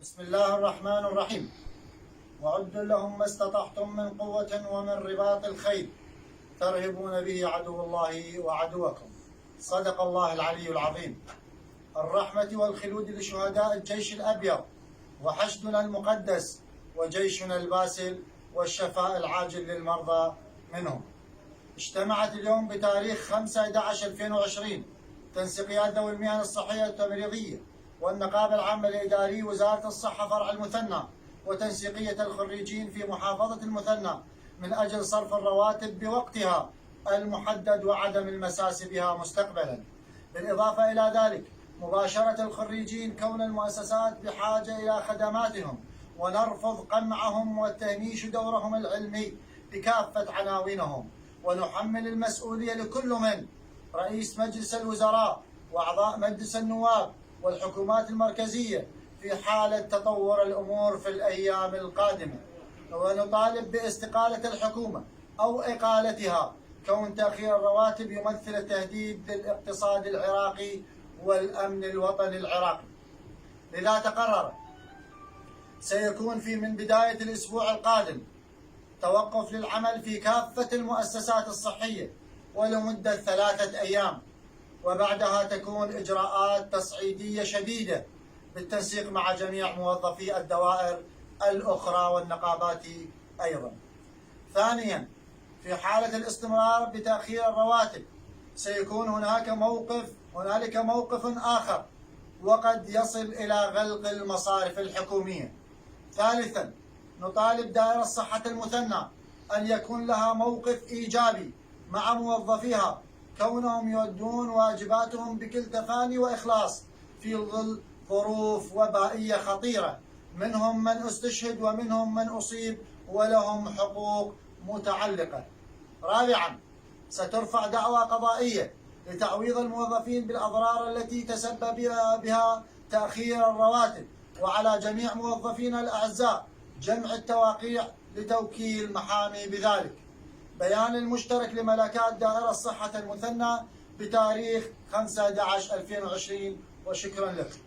بسم الله الرحمن الرحيم. وعدوا لهم ما استطعتم من قوة ومن رباط الخيل ترهبون به عدو الله وعدوكم. صدق الله العلي العظيم. الرحمة والخلود لشهداء الجيش الأبيض وحشدنا المقدس وجيشنا الباسل والشفاء العاجل للمرضى منهم. اجتمعت اليوم بتاريخ 5/11/2020 تنسيقيات ذوي المهن الصحية التمريضية والنقابة العامة الإدارية وزارة الصحة فرع المثنى وتنسيقية الخريجين في محافظة المثنى من أجل صرف الرواتب بوقتها المحدد وعدم المساس بها مستقبلا. بالإضافة إلى ذلك مباشرة الخريجين كون المؤسسات بحاجة إلى خدماتهم ونرفض قمعهم وتهميش دورهم العلمي بكافة عناوينهم، ونحمل المسؤولية لكل من رئيس مجلس الوزراء وأعضاء مجلس النواب والحكومات المركزية في حالة تطور الأمور في الأيام القادمة، ونطالب باستقالة الحكومة أو إقالتها كون تأخير الرواتب يمثل تهديد للاقتصاد العراقي والأمن الوطني العراقي. لذا تقرر سيكون من بداية الأسبوع القادم توقف للعمل في كافة المؤسسات الصحية ولمدة 3 أيام، وبعدها تكون إجراءات تصعيدية شديدة بالتنسيق مع جميع موظفي الدوائر الأخرى والنقابات أيضا. ثانيا، في حالة الاستمرار بتأخير الرواتب سيكون هنالك موقف آخر وقد يصل إلى غلق المصارف الحكومية. ثالثا، نطالب دائرة صحة المثنى أن يكون لها موقف إيجابي مع موظفيها كونهم يؤدون واجباتهم بكل تفاني وإخلاص في ظل ظروف وبائية خطيرة، منهم من استشهد ومنهم من أصيب ولهم حقوق متعلقة. رابعا، سترفع دعوى قضائية لتعويض الموظفين بالأضرار التي تسبب بها تأخير الرواتب، وعلى جميع موظفينا الأعزاء جمع التواقيع لتوكيل محامي بذلك. بيان المشترك لملكات دائرة الصحة المثنى بتاريخ 5/11/2020. وشكرا لكم.